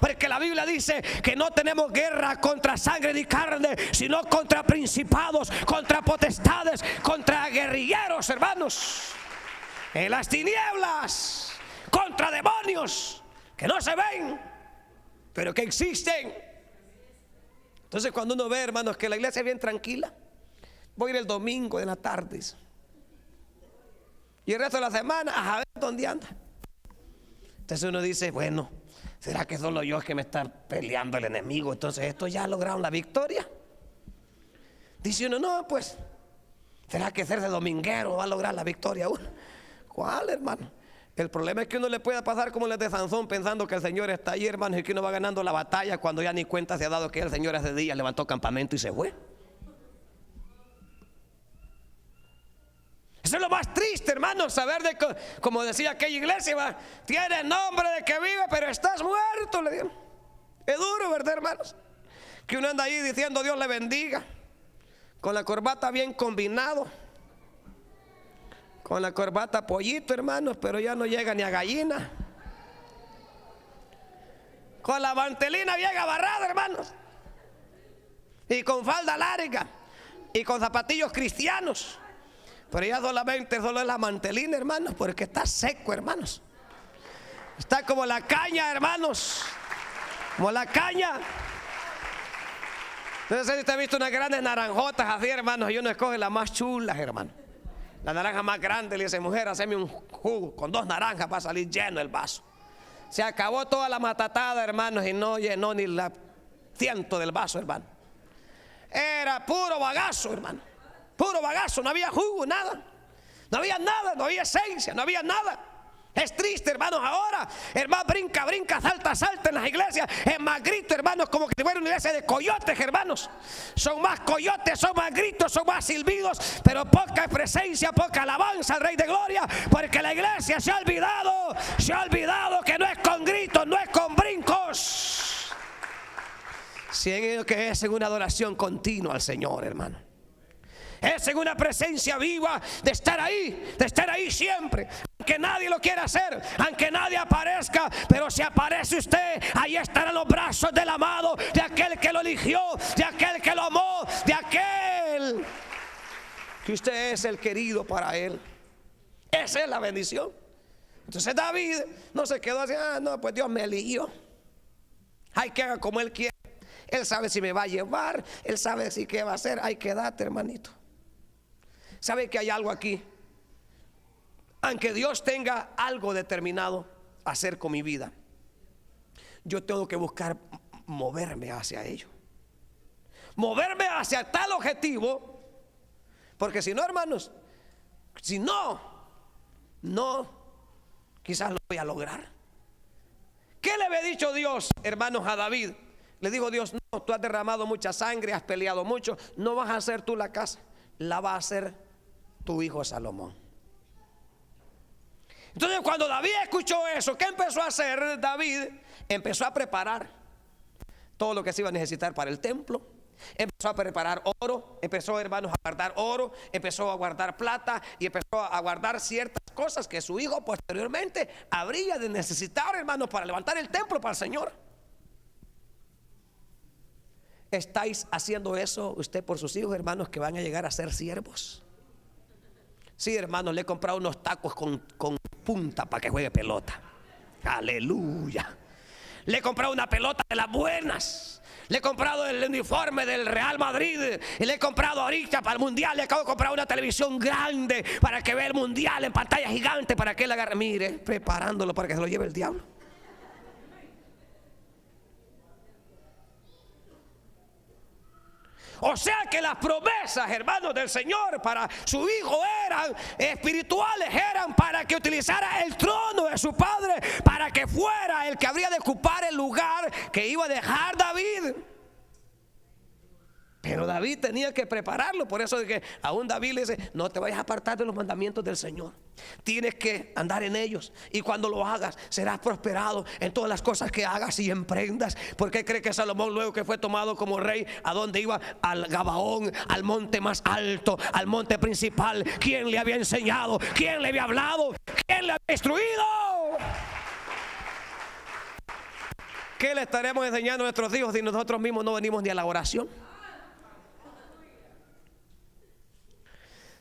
porque la Biblia dice que no tenemos guerra contra sangre ni carne, sino contra principados, contra potestades, contra guerrilleros, hermanos, en las tinieblas, contra demonios que no se ven, pero que existen. Entonces cuando uno ve, hermanos, que la iglesia es bien tranquila, voy a ir el domingo de la tarde y el resto de la semana a ver dónde anda. Entonces uno dice, bueno, ¿será que solo yo es que me está peleando el enemigo? Entonces estos ya lograron la victoria. Dice uno, no, pues ¿será que ser de dominguero va a lograr la victoria uno? ¿Cuál, hermano? El problema es que uno le puede pasar como el de Sansón, pensando que el Señor está ahí, hermanos, y que uno va ganando la batalla cuando ya ni cuenta se ha dado que el Señor hace días levantó campamento y se fue. Eso es lo más triste, hermanos, saber de que, como decía aquella iglesia, tiene nombre de que vive, pero estás muerto, le digo. Es duro, ¿verdad, hermanos? Que uno anda ahí diciendo Dios le bendiga, con la corbata bien combinado, con la corbata pollito, hermanos, pero ya no llega ni a gallina, con la mantelina bien abarrada, hermanos, y con falda larga y con zapatillos cristianos, pero ya solo es la mantelina, hermanos, porque está seco, hermanos. Está como la caña, hermanos. Como la caña. No sé si usted ha visto unas grandes naranjotas así, hermanos, y uno escoge las más chulas, hermano. La naranja más grande, le dice, mujer, haceme un jugo con 2 naranjas, va a salir lleno el vaso. Se acabó toda la matatada, hermanos, y no llenó ni la ciento del vaso, hermano. Era puro bagazo, hermano. Puro bagazo, no había jugo, nada. No había nada, no había esencia, no había nada. Es triste, hermanos, ahora. Hermano, brinca, salta en las iglesias. Es más grito, hermanos, como que fuera una iglesia de coyotes, hermanos. Son más coyotes, son más gritos, son más silbidos, pero poca presencia, poca alabanza al Rey de Gloria, porque la iglesia se ha olvidado que no es con gritos, no es con brincos. Sino que es en una adoración continua al Señor, hermano. Es en una presencia viva de estar ahí siempre. Aunque nadie lo quiera hacer, aunque nadie aparezca, pero si aparece usted, ahí estarán los brazos del amado, de aquel que lo eligió, de aquel que lo amó, de aquel que usted es el querido para él. Esa es la bendición. Entonces David no se quedó así, no, pues Dios me eligió. Hay que haga como él quiere. Él sabe si me va a llevar, él sabe si qué va a hacer. Hay que darte, hermanito. ¿Sabe que hay algo aquí? Aunque Dios tenga algo determinado a hacer con mi vida, yo tengo que buscar moverme hacia ello. Moverme hacia tal objetivo. Porque si no, hermanos, si no, quizás lo voy a lograr. ¿Qué le había dicho Dios, hermanos, a David? Le dijo Dios, no, tú has derramado mucha sangre, has peleado mucho, no vas a hacer tú la casa, la va a hacer tu hijo Salomón. Entonces cuando David escuchó eso, ¿qué empezó a hacer David? Empezó a preparar todo lo que se iba a necesitar para el templo. Empezó a preparar oro, empezó, hermanos, a guardar oro, empezó a guardar plata y empezó a guardar ciertas cosas que su hijo posteriormente habría de necesitar, hermanos, para levantar el templo para el Señor. ¿Estáis haciendo eso usted por sus hijos, hermanos, que van a llegar a ser siervos? Sí, hermanos, le he comprado unos tacos con punta para que juegue pelota. Aleluya. Le he comprado una pelota de las buenas. Le he comprado el uniforme del Real Madrid. Y le he comprado ahorita para el mundial. Le acabo de comprar una televisión grande para que vea el mundial en pantalla gigante, para que él agarre. Mire, preparándolo para que se lo lleve el diablo. O sea que las promesas, hermanos, del Señor para su hijo eran espirituales, eran para que utilizara el trono de su padre, para que fuera el que habría de ocupar el lugar que iba a dejar David. Pero David tenía que prepararlo. Por eso es que aún David le dice, no te vayas a apartar de los mandamientos del Señor. Tienes que andar en ellos. Y cuando lo hagas, serás prosperado en todas las cosas que hagas y emprendas. ¿Por qué cree que Salomón, luego que fue tomado como rey, a dónde iba? Al Gabaón, al monte más alto, al monte principal. ¿Quién le había enseñado? ¿Quién le había hablado? ¿Quién le había instruido? ¿Qué le estaremos enseñando a nuestros hijos si nosotros mismos no venimos ni a la oración?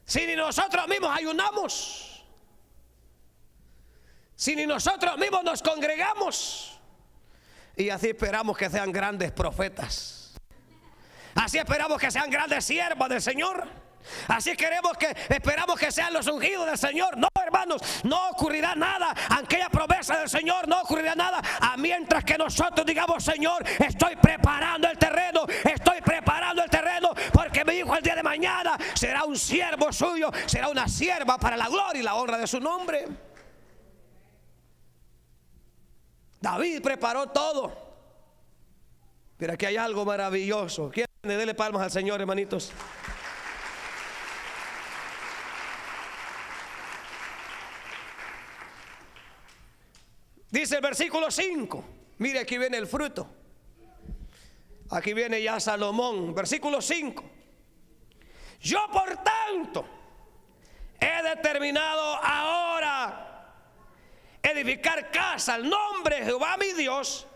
Si ni nosotros mismos ayunamos, si ni nosotros mismos nos congregamos, y así esperamos que sean grandes profetas, así esperamos que sean grandes siervas del Señor, así esperamos que sean los ungidos del Señor. No, hermanos, no ocurrirá nada. Aquella promesa del Señor no ocurrirá nada mientras que nosotros digamos, Señor, estoy preparando el terreno, porque mi hijo el día de mañana será un siervo suyo, será una sierva para la gloria y la honra de su nombre. David preparó todo, pero aquí hay algo maravilloso. ¿Quieren darle palmas al Señor, hermanitos? Dice el versículo 5. Mire, aquí viene el fruto. Aquí viene ya Salomón. Versículo 5. Yo por tanto he determinado ahora edificar casa al nombre de Jehová mi Dios,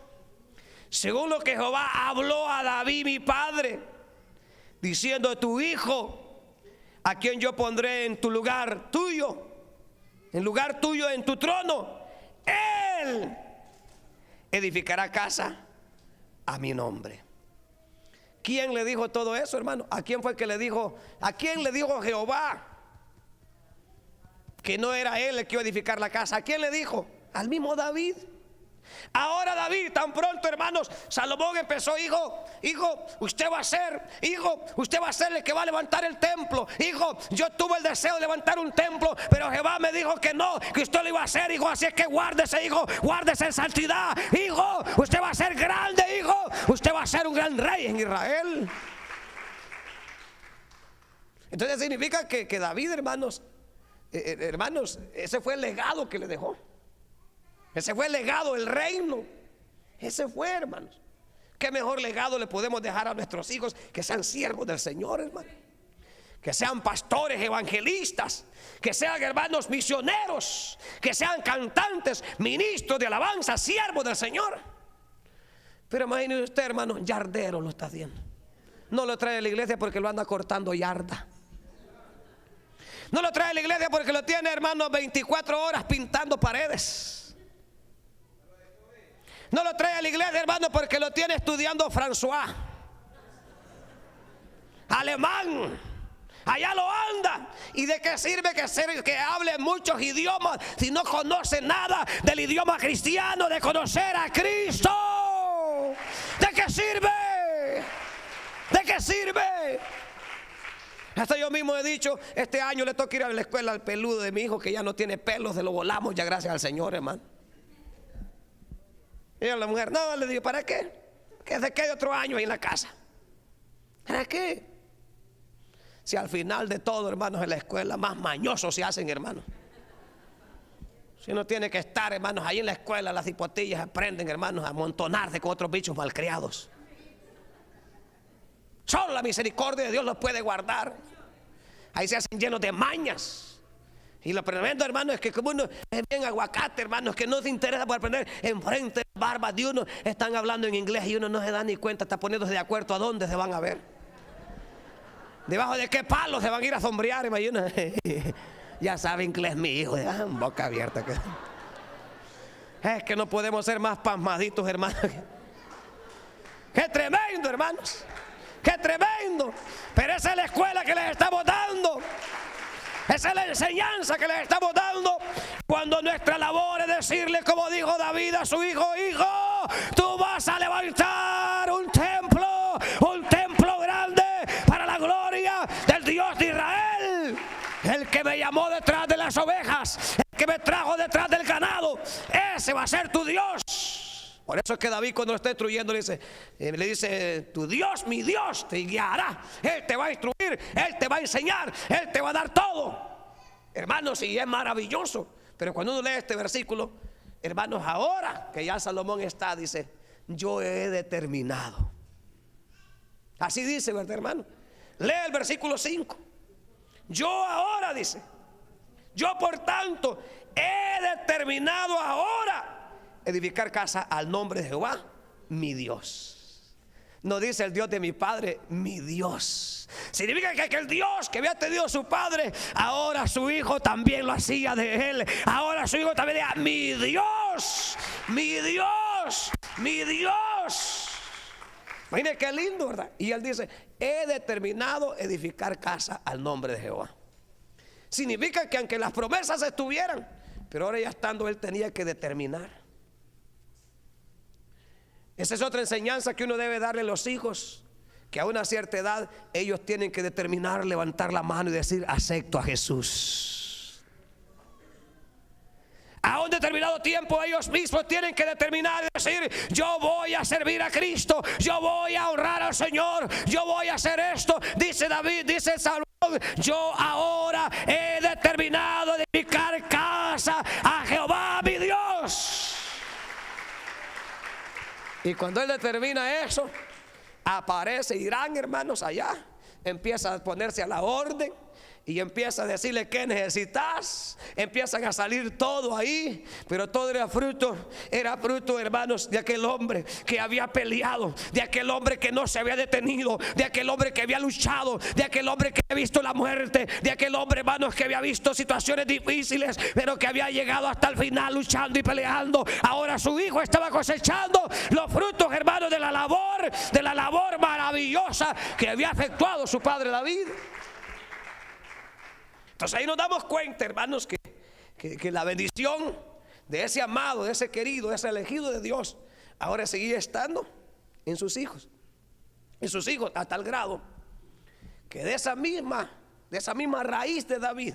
según lo que Jehová habló a David mi padre, diciendo, tu hijo, a quien yo pondré en tu lugar tuyo, en lugar tuyo en tu trono, él él edificará casa a mi nombre. ¿Quién le dijo todo eso, hermano? ¿A quién fue el que le dijo? ¿A quién le dijo Jehová que no era él el que iba a edificar la casa? ¿A quién le dijo? Al mismo David. Ahora David, tan pronto, hermanos, Salomón empezó: hijo, usted va a ser el que va a levantar el templo. Hijo, yo tuve el deseo de levantar un templo, pero Jehová me dijo que no, que usted lo iba a hacer, hijo. Así es que guárdese, hijo, guárdese en santidad. Hijo, usted va a ser grande, hijo. Usted va a ser un gran rey en Israel. Entonces significa que David, hermanos, ese fue el legado que le dejó. Ese fue el legado, el reino. Ese fue, hermanos. ¿Qué mejor legado le podemos dejar a nuestros hijos? Que sean siervos del Señor, hermano. Que sean pastores, evangelistas. Que sean, hermanos, misioneros. Que sean cantantes, ministros de alabanza, siervos del Señor. Pero imagínese usted, hermano, yardero lo está haciendo. No lo trae a la iglesia porque lo anda cortando yarda. No lo trae a la iglesia porque lo tiene, hermano, 24 horas pintando paredes. No lo trae a la iglesia, hermano, porque lo tiene estudiando François, alemán. Allá lo anda. ¿Y de qué sirve que hable muchos idiomas si no conoce nada del idioma cristiano, de conocer a Cristo? ¿De qué sirve? ¿De qué sirve? Hasta yo mismo he dicho: este año le toca ir a la escuela al peludo de mi hijo, que ya no tiene pelos, se lo volamos ya, gracias al Señor, hermano. Y a la mujer: no, le digo, ¿para qué? Que se quede otro año ahí en la casa. ¿Para qué? Si al final de todo, hermanos, en la escuela más mañosos se hacen, hermanos. Si uno tiene que estar, hermanos, ahí en la escuela, las hipotillas aprenden, hermanos, a amontonarse con otros bichos malcriados. Solo la misericordia de Dios los puede guardar. Ahí se hacen llenos de mañas. Y lo tremendo, hermano, es que como uno es bien aguacate, hermanos, que no se interesa por aprender, enfrente de la barba de uno están hablando en inglés y uno no se da ni cuenta, está poniéndose de acuerdo a dónde se van a ver, debajo de qué palos se van a ir a sombrear, imagina. Ya sabe inglés mi hijo, boca abierta. Es que no podemos ser más pasmaditos, hermanos. Qué tremendo, hermanos. Qué tremendo. Pero esa es la escuela que les estamos dando. Esa es la enseñanza que les estamos dando. Cuando nuestra labor es decirle, como dijo David a su hijo: hijo, tú vas a levantar un templo grande para la gloria del Dios de Israel. El que me llamó detrás de las ovejas, el que me trajo detrás del ganado, ese va a ser tu Dios. Por eso es que David, cuando lo está instruyendo, le dice: tu Dios, mi Dios, te guiará. Él te va a instruir, Él te va a enseñar, Él te va a dar todo. Hermanos, y es maravilloso. Pero cuando uno lee este versículo, hermanos, ahora que ya Salomón está, dice: yo he determinado. Así dice, ¿verdad, hermano? Lee el versículo 5. Yo ahora, dice, yo por tanto he determinado ahora edificar casa al nombre de Jehová, mi Dios. No dice el Dios de mi padre, mi Dios. Significa que el Dios que había tenido su padre, ahora su hijo también lo hacía de él. Ahora su hijo también decía: mi Dios, mi Dios, mi Dios. Imagínense qué lindo, ¿verdad? Y él dice: he determinado edificar casa al nombre de Jehová. Significa que aunque las promesas estuvieran, pero ahora ya estando, él tenía que determinar. Esa es otra enseñanza que uno debe darle a los hijos, que a una cierta edad ellos tienen que determinar, levantar la mano y decir: acepto a Jesús. A un determinado tiempo ellos mismos tienen que determinar y decir: yo voy a servir a Cristo, yo voy a honrar al Señor, yo voy a hacer esto. Dice David, dice Salomón: yo ahora he determinado edificar casa a Jehová mi Dios. Y cuando él determina eso, aparece Irán, hermanos, allá. Empieza a ponerse a la orden. y empieza a decirle qué necesitas. Empiezan a salir todo ahí, pero todo era fruto, hermanos, de aquel hombre que había peleado, de aquel hombre que no se había detenido, de aquel hombre que había luchado, de aquel hombre que había visto la muerte, de aquel hombre, hermanos, que había visto situaciones difíciles, pero que había llegado hasta el final luchando y peleando. Ahora su hijo estaba cosechando los frutos, hermanos, de la labor maravillosa que había efectuado su padre David. Entonces ahí nos damos cuenta, hermanos, que la bendición de ese amado, de ese querido, de ese elegido de Dios, ahora seguía estando en sus hijos. En sus hijos, a tal grado que de esa misma raíz de David,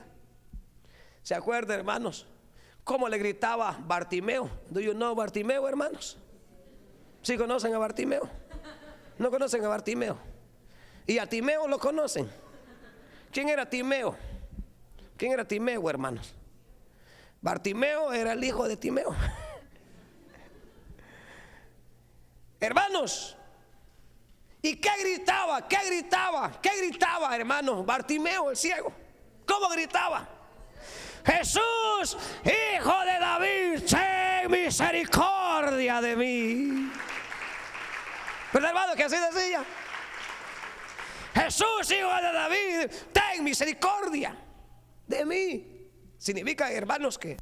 ¿se acuerdan, hermanos? ¿Cómo le gritaba Bartimeo? ¿Do you know Bartimeo, hermanos? ¿Sí conocen a Bartimeo? ¿No conocen a Bartimeo? ¿Y a Timeo lo conocen? ¿Quién era Timeo? ¿Quién era Timeo, hermanos? Bartimeo era el hijo de Timeo. Hermanos, ¿y qué gritaba? ¿Qué gritaba, hermanos? Bartimeo, el ciego. ¿Cómo gritaba? Jesús, hijo de David, ten misericordia de mí. ¿Verdad, hermano, que así decía? Jesús, hijo de David, ten misericordia de mí. Significa, hermanos, que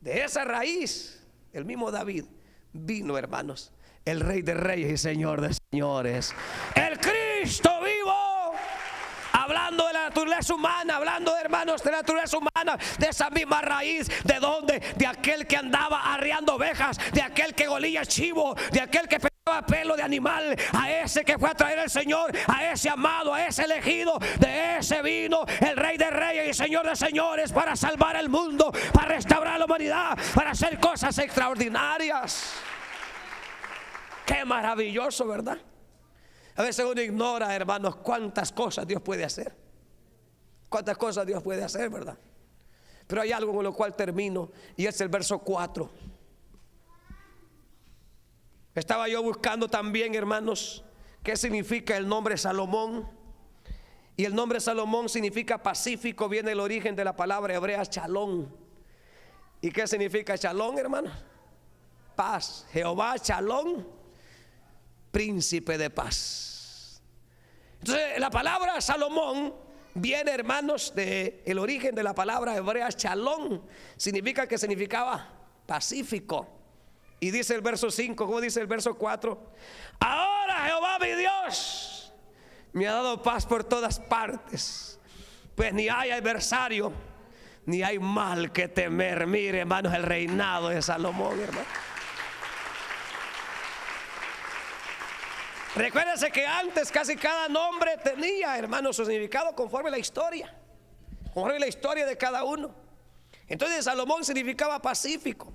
de esa raíz, el mismo David vino, hermanos, el Rey de Reyes y Señor de Señores, el Cristo vivo. Hablando de la naturaleza humana, hablando, hermanos, de la naturaleza humana, de esa misma raíz. ¿De dónde? De aquel que andaba arreando ovejas, de aquel que golía chivo, de aquel que pegaba pelo de animal. A ese que fue a traer el Señor, a ese amado, a ese elegido. De ese vino el Rey de Reyes y Señor de Señores, para salvar el mundo, para restaurar la humanidad, para hacer cosas extraordinarias. Qué maravilloso, ¿verdad? A veces uno ignora, hermanos, cuántas cosas Dios puede hacer. Cuántas cosas Dios puede hacer, ¿verdad? Pero hay algo con lo cual termino, y es el verso 4. Estaba yo buscando también, hermanos, qué significa el nombre Salomón. Y el nombre Salomón significa pacífico. Viene el origen de la palabra hebrea shalom. ¿Y qué significa shalom, hermanos? Paz. Jehová shalom, príncipe de paz. Entonces la palabra Salomón viene, hermanos, del origen de la palabra hebrea shalom. Significaba pacífico. Y dice el verso 5, ¿cómo dice el verso 4? Ahora Jehová mi Dios me ha dado paz por todas partes, pues ni hay adversario, ni hay mal que temer. Mire, hermanos, el reinado de Salomón, hermano. Recuérdense que antes casi cada nombre tenía, hermanos, su significado conforme a la historia, conforme a la historia de cada uno. Entonces Salomón significaba pacífico.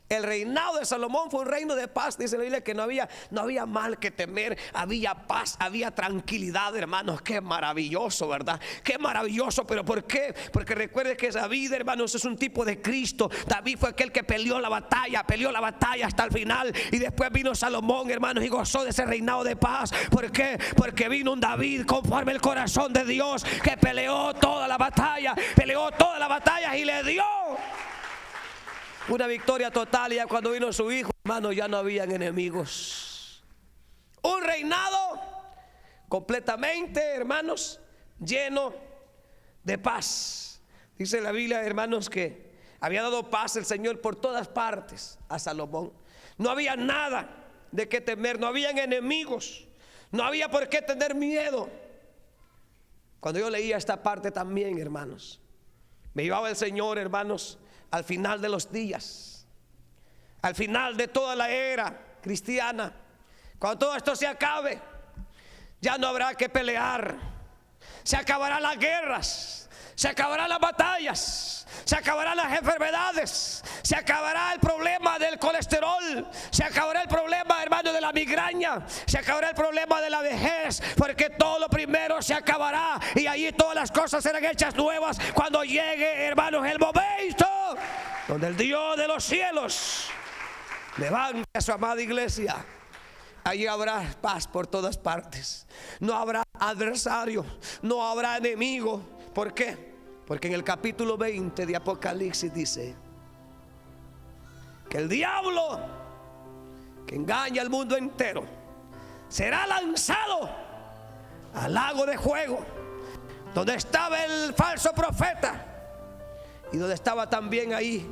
El reinado de Salomón fue un reino de paz. Dice la Biblia que no había mal que temer, había paz, había tranquilidad, hermanos. Qué maravilloso, ¿verdad? Qué maravilloso. ¿Pero por qué? Porque recuerde que David, hermanos, es un tipo de Cristo. David fue aquel que peleó la batalla hasta el final. Y después vino Salomón, hermanos, y gozó de ese reinado de paz. ¿Por qué? Porque vino un David conforme el corazón de Dios, que peleó toda la batalla y le dio una victoria total. Y ya cuando vino su hijo, hermano, ya no habían enemigos. Un reinado completamente, hermanos, lleno de paz. Dice la Biblia, hermanos, que había dado paz el Señor por todas partes a Salomón. No había nada de qué temer, no habían enemigos, no había por qué tener miedo. Cuando yo leía esta parte también, hermanos, me llevaba el Señor, hermanos, al final de los días, al final de toda la era cristiana, cuando todo esto se acabe, ya no habrá que pelear. Se acabarán las guerras, se acabarán las batallas, se acabarán las enfermedades, se acabará el problema del colesterol, se acabará el problema, hermano, de la migraña, se acabará el problema de la vejez, porque todo lo primero se acabará y allí todas las cosas serán hechas nuevas cuando llegue, hermanos, el momento donde el Dios de los cielos levante a su amada iglesia. Allí habrá paz por todas partes. No habrá adversario, no habrá enemigo. ¿Por qué? Porque en el capítulo 20 de Apocalipsis dice que el diablo, que engaña al mundo entero, será lanzado al lago de fuego, donde estaba el falso profeta y donde estaba también ahí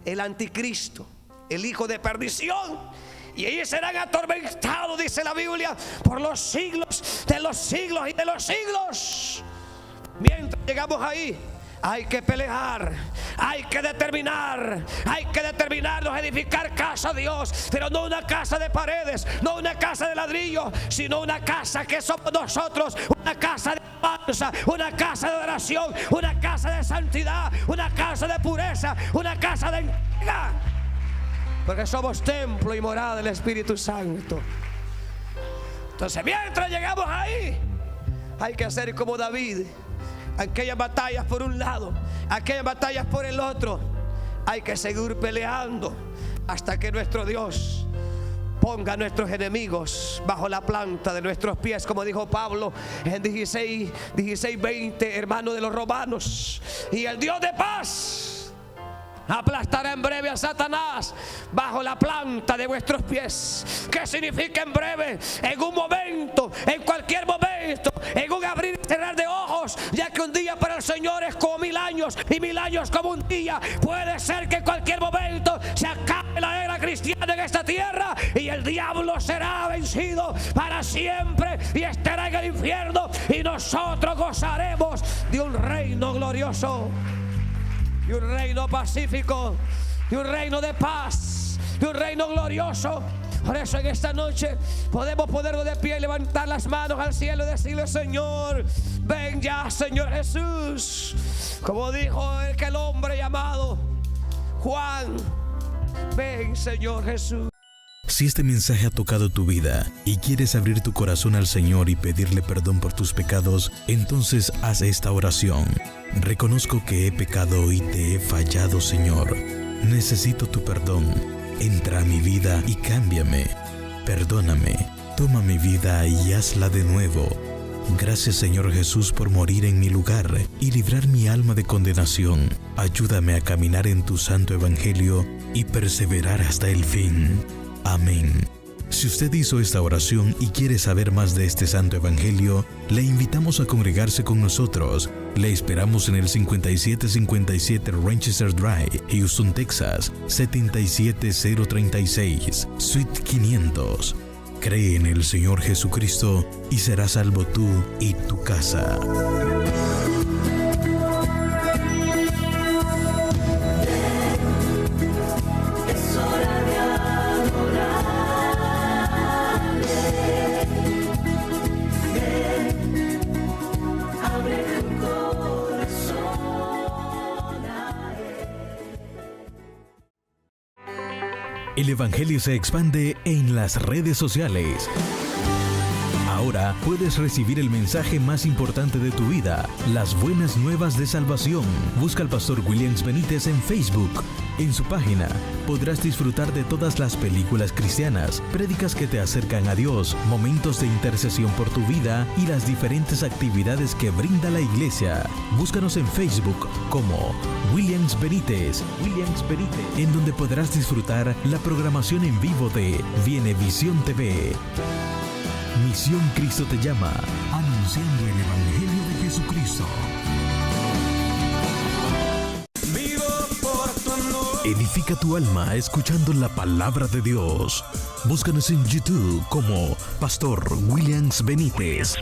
el anticristo, el hijo de perdición. Y ellos serán atormentados, dice la Biblia, por los siglos de los siglos y de los siglos. Mientras llegamos ahí, hay que pelear, hay que determinarnos a edificar casa a Dios, pero no una casa de paredes, no una casa de ladrillo, sino una casa que somos nosotros, una casa de alabanza, una casa de adoración, una casa de santidad, una casa de pureza, una casa de entrega, porque somos templo y morada del Espíritu Santo. Entonces, mientras llegamos ahí, hay que hacer como David. Aquellas batallas por un lado, aquellas batallas por el otro, hay que seguir peleando hasta que nuestro Dios ponga a nuestros enemigos bajo la planta de nuestros pies, como dijo Pablo en 16:20, hermano de los romanos. Y el Dios de paz aplastará en breve a Satanás bajo la planta de vuestros pies. ¿Qué significa en breve? En un momento, en cualquier momento, en un abrir y cerrar de ojos, ya que un día para el Señor es como 1000 años y 1000 años como un día. Puede ser que en cualquier momento se acabe la era cristiana en esta tierra y el diablo será vencido para siempre y estará en el infierno, y nosotros gozaremos de un reino glorioso, de un reino pacífico, de un reino de paz, de un reino glorioso. Por eso en esta noche podemos ponernos de pie y levantar las manos al cielo y decirle: Señor, ven ya, Señor Jesús. Como dijo aquel hombre llamado Juan, ven, Señor Jesús. Si este mensaje ha tocado tu vida y quieres abrir tu corazón al Señor y pedirle perdón por tus pecados, entonces haz esta oración. Reconozco que he pecado y te he fallado, Señor. Necesito tu perdón. Entra a mi vida y cámbiame. Perdóname. Toma mi vida y hazla de nuevo. Gracias, Señor Jesús, por morir en mi lugar y librar mi alma de condenación. Ayúdame a caminar en tu santo evangelio y perseverar hasta el fin. Amén. Si usted hizo esta oración y quiere saber más de este santo evangelio, le invitamos a congregarse con nosotros. Le esperamos en el 5757 Rochester Drive, Houston, Texas, 77036, Suite 500. Cree en el Señor Jesucristo y serás salvo tú y tu casa. El Evangelio se expande en las redes sociales. Ahora puedes recibir el mensaje más importante de tu vida, las buenas nuevas de salvación. Busca al Pastor Williams Benítez en Facebook. En su página podrás disfrutar de todas las películas cristianas, prédicas que te acercan a Dios, momentos de intercesión por tu vida y las diferentes actividades que brinda la iglesia. Búscanos en Facebook como Williams Benítez, en donde podrás disfrutar la programación en vivo de Vienevisión TV. Misión Cristo te llama, anunciando el Evangelio de Jesucristo. Edifica tu alma escuchando la palabra de Dios. Búscanos en YouTube como Pastor Williams Benítez.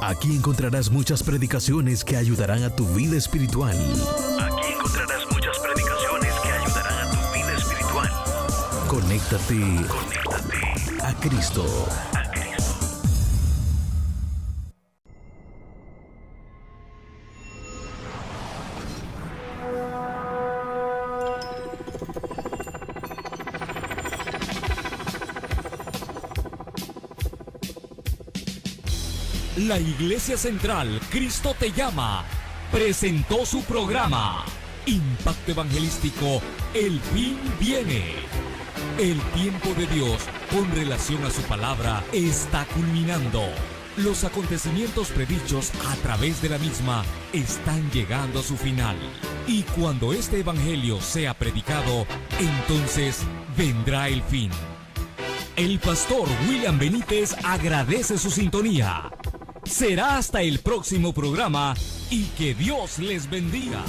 Aquí encontrarás muchas predicaciones que ayudarán a tu vida espiritual. Conéctate a Cristo. La Iglesia Central Cristo te llama presentó su programa Impacto Evangelístico El Fin Viene. El tiempo de Dios con relación a su palabra está culminando. los acontecimientos predichos a través de la misma están llegando a su final. Y cuando este evangelio sea predicado, entonces vendrá el fin. El pastor William Benítez agradece su sintonía. Será hasta el próximo programa y que Dios les bendiga.